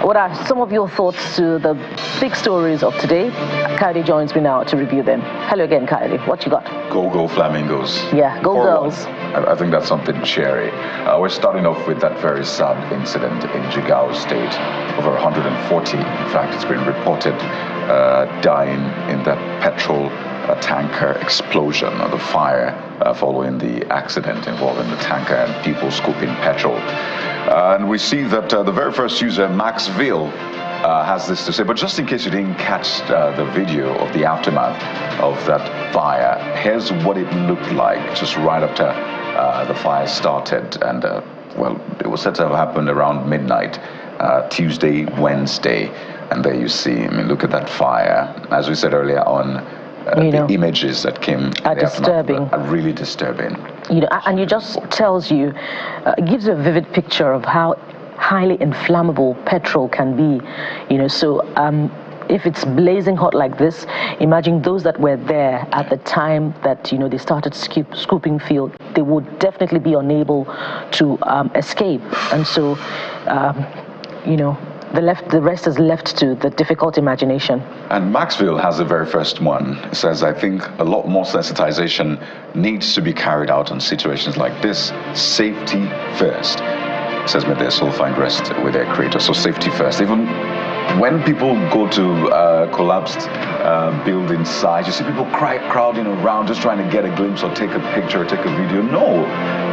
What are some of your thoughts to the big stories of today? Kylie joins me now to review them. Hello again, Kylie. What you got? Go Flamingos. Yeah, go girls. I think that's something cheery. We're starting off with that very sad incident in Jigawa State. Over 140, in fact, it's been reported dying in that petrol tanker explosion or the fire following the accident involving the tanker and people scooping petrol. And we see that the very first user, Maxville, has this to say. But just in case you didn't catch the video of the aftermath of that fire, here's what it looked like just right after the fire started. And, well, it was said to have happened around midnight, Tuesday, Wednesday. And there you see, I mean, look at that fire. As we said earlier on, the images that came are disturbing. Are really disturbing. You know, and it just tells you, it gives you a vivid picture of how highly inflammable petrol can be. You know, so if it's blazing hot like this, imagine those that were there at the time that, you know, they started scooping fuel, they would definitely be unable to escape. And so, you know, the rest is left to the difficult imagination. And Maxville has the very first one. It says, I think a lot more sensitization needs to be carried out on situations like this. Safety first. It says, may their soul find rest with their creator. So safety first. Even when people go to collapsed building sites, you see people crowding around just trying to get a glimpse or take a picture or take a video. No,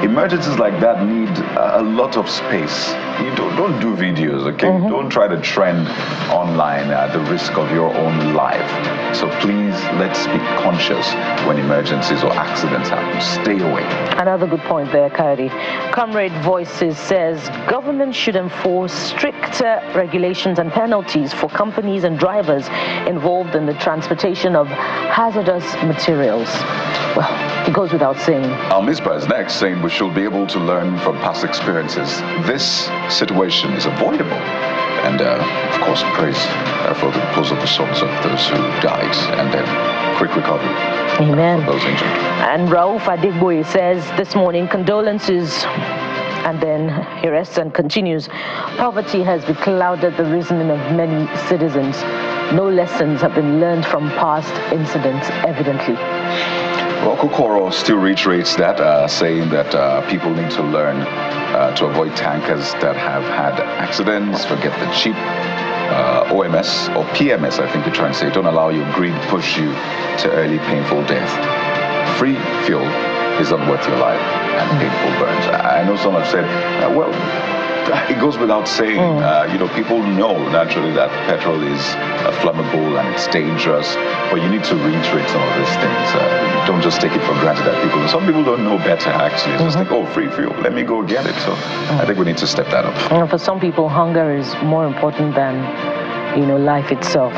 emergencies like that need a lot of space. You don't do videos, okay? Don't try to trend online at the risk of your own life. So please, let's be conscious when emergencies or accidents happen. Stay away. Another good point there, Kyrie. Comrade Voices says government should enforce stricter regulations and penalties for companies and drivers involved in the transportation of hazardous materials. Well, it goes without saying. Al-Misbah is next, saying we should be able to learn from past experiences. This situation is avoidable. And, of course, praise for the repose of the souls of those who died, and then quick recovery. Amen. For those injured. And Rauf Adigboye says this morning, condolences. And then he rests and continues. Poverty has beclouded the reasoning of many citizens. No lessons have been learned from past incidents, evidently. Well, Kokoro still reiterates that, saying that people need to learn to avoid tankers that have had accidents, forget the cheap OMS or PMS, I think you're trying to say. Don't allow your greed push you to early painful death. Free fuel is not worth your life and painful burns. I know some have said, well, it goes without saying, you know, people know naturally that petrol is flammable and it's dangerous, but you need to reiterate some of these things. Don't just take it for granted that some people don't know better, actually. Just think, oh, free fuel, let me go get it. So I think we need to step that up. For some people, hunger is more important than, you know, life itself,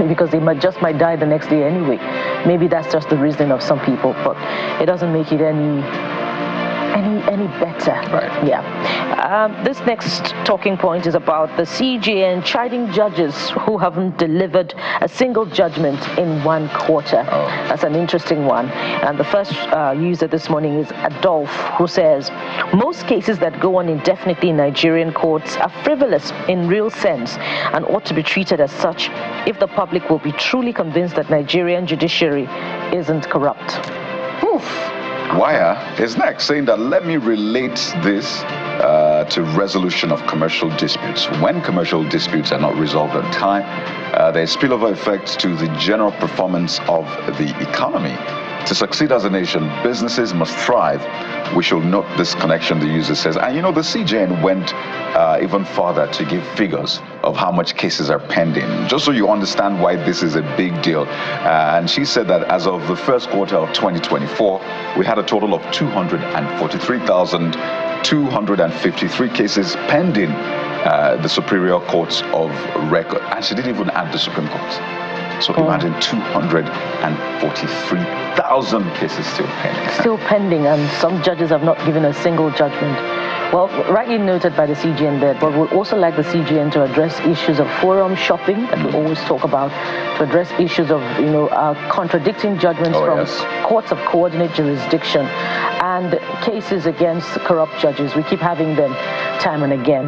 because they might die the next day anyway. Maybe that's just the reasoning of some people, but it doesn't make it any better. Right. Yeah. This next talking point is about the CJN chiding judges who haven't delivered a single judgment in 1 quarter. That's an interesting one. And the first user this morning is Adolf, who says, most cases that go on indefinitely in Nigerian courts are frivolous in real sense and ought to be treated as such if the public will be truly convinced that Nigerian judiciary isn't corrupt. Oof. Wire is next, saying that let me relate this to resolution of commercial disputes. When commercial disputes are not resolved on time, there's spillover effects to the general performance of the economy. To succeed as a nation, businesses must thrive. We should note this connection, the user says. And you know, the CJN went even further to give figures of how much cases are pending, just so you understand why this is a big deal. And she said that as of the first quarter of 2024, we had a total of 243,253 cases pending the Superior Courts of Record. And she didn't even add the Supreme Court. So imagine 243,000 cases still pending. Still pending, and some judges have not given a single judgment. Well, rightly noted by the CJN there, but we'd also like the CJN to address issues of forum shopping that we always talk about, to address issues of, you know, contradicting judgments from courts of coordinate jurisdiction, and cases against corrupt judges. We keep having them time and again.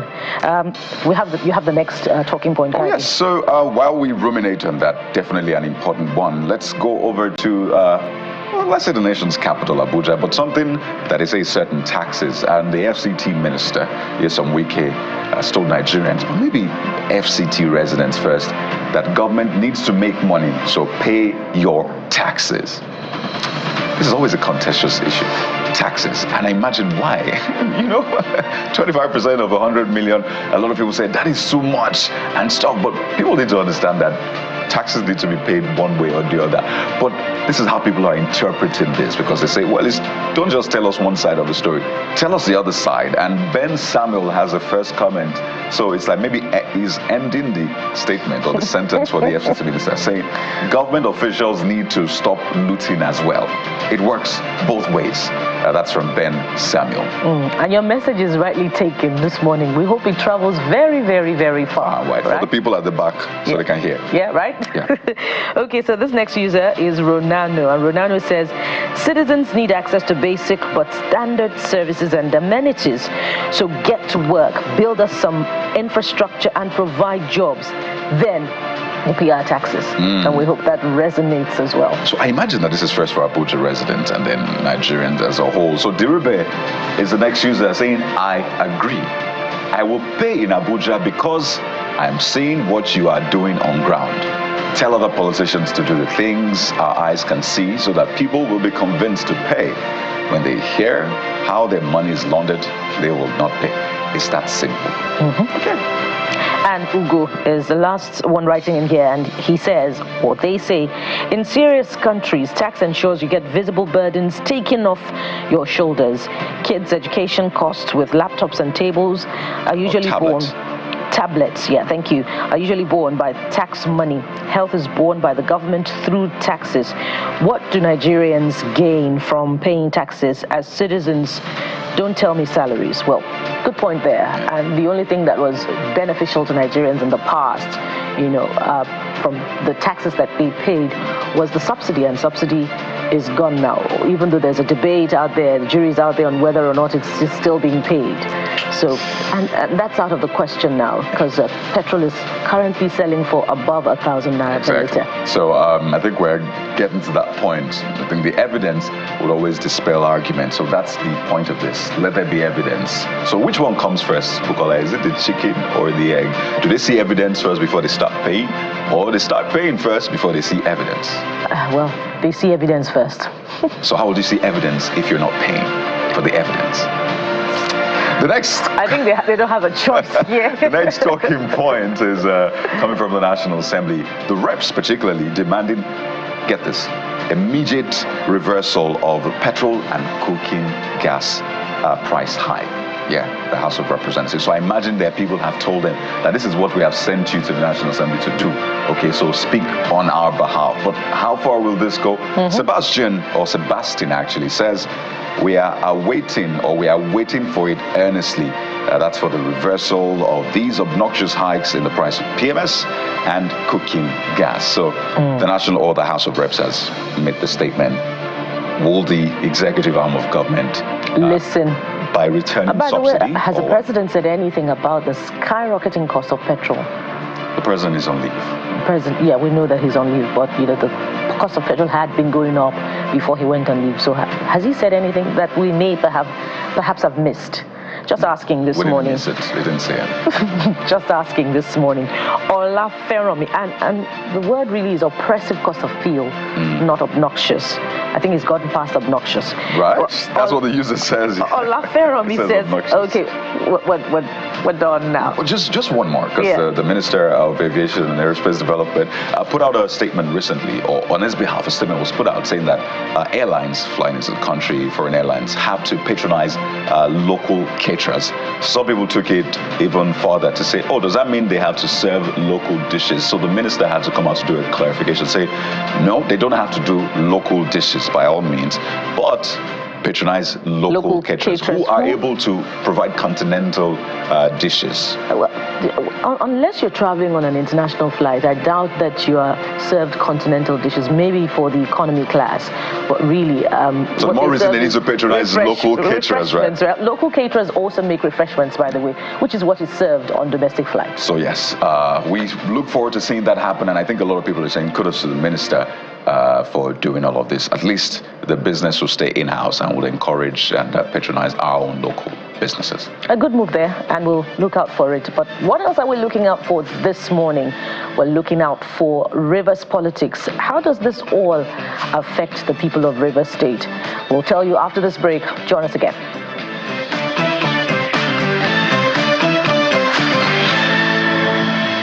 You have the next talking point. Oh, yes. So while we ruminate on that, definitely an important one, let's go over to well, let's say the nation's capital, Abuja, but something that is a certain taxes. And the FCT minister, Nyesom Wike, told Nigerians, but maybe FCT residents first, that government needs to make money, so pay your taxes. This is always a contentious issue, taxes. And I imagine why. 25% of 100 million, a lot of people say that is too much and stuff, but people need to understand that taxes need to be paid one way or the other. But this is how people are interpreting this, because they say, well, don't just tell us one side of the story. Tell us the other side. And Ben Samuel has a first comment. So it's like maybe he's ending the statement or the sentence for the FCC minister, saying government officials need to stop looting as well. It works both ways. That's from Ben Samuel. And your message is rightly taken this morning. We hope it travels very, very, very far. Right. For the people at the back, so they can hear. Yeah, right? Yeah. Okay, so this next user is Ronano. And Ronano says, citizens need access to basic but standard services and amenities. So get to work, build us some infrastructure and provide jobs. Then we'll pay our taxes. And we hope that resonates as well. So I imagine that this is first for Abuja residents and then Nigerians as a whole. So Dirube is the next user saying, I agree. I will pay in Abuja because I'm seeing what you are doing on ground. Tell other politicians to do the things our eyes can see so that people will be convinced to pay. When they hear how their money is laundered, they will not pay. It's that simple. Okay. And Ugo is the last one writing in here, and he says, or they say, in serious countries, tax ensures you get visible burdens taken off your shoulders. Kids' education costs with laptops and tables are usually borne. Tablets, yeah, thank you, are usually borne by tax money. Health is borne by the government through taxes. What do Nigerians gain from paying taxes as citizens? Don't tell me salaries. Well, good point there. And the only thing that was beneficial to Nigerians in the past, from the taxes that they paid was the subsidy, and subsidy is gone now. Even though there's a debate out there, the jury's out there on whether or not it's still being paid. So, and that's out of the question now, because petrol is currently selling for above 1,000 naira per litre. So I think we're getting to that point. I think the evidence will always dispel argument. So that's the point of this. Let there be evidence. So which one comes first, Bukola? Is it the chicken or the egg? Do they see evidence first before they start paying? Or they start paying first before they see evidence? Well, they see evidence first. So how would you see evidence if you're not paying for the evidence? The next... I think they don't have a choice here. The next talking point is coming from the National Assembly. The reps particularly demanding, get this, immediate reversal of petrol and cooking gas price hike. Yeah, the House of Representatives. So I imagine that people have told them that this is what we have sent you to the National Assembly to do. Okay, so speak on our behalf. But how far will this go? Sebastian actually says, we are waiting for it earnestly. That's for the reversal of these obnoxious hikes in the price of PMS and cooking gas. So the National or the House of Reps has made the statement. Will the executive arm of government listen? By returning by subsidy? The way, has the president said anything about the skyrocketing cost of petrol? The president is on leave. Yeah, we know that he's on leave, but the cost of petrol had been going up before he went on leave. So has he said anything that we may perhaps have missed? Just asking this morning. We didn't say it. Just asking this morning. Olaferomi, and the word really is oppressive cost of fuel, not obnoxious. I think it's gotten past obnoxious. Right. That's what the user says. Olaferomi says, okay, we're done now. Well, just one more, because the Minister of Aviation and Aerospace Development put out a statement recently, or on his behalf, a statement was put out saying that airlines flying into the country, foreign airlines, have to patronize local caterers. Some people took it even further to say, oh, does that mean they have to serve local dishes? So the minister had to come out to do a clarification, say, no, they don't have to do local dishes by all means, but patronize local caterers who are able to provide continental dishes. unless you're traveling on an international flight, I doubt that you are served continental dishes, maybe for the economy class. But really, so the more reason they need to patronize local caterers, right? Local caterers also make refreshments, by the way, which is what is served on domestic flights. So yes, we look forward to seeing that happen, and I think a lot of people are saying kudos to the minister for doing all of this. At least the business will stay in-house and will encourage and patronize our own local businesses. A good move there, and we'll look out for it. But what else are we looking out for this morning? We're looking out for Rivers politics. How does this all affect the people of Rivers State? We'll tell you after this break. Join us again.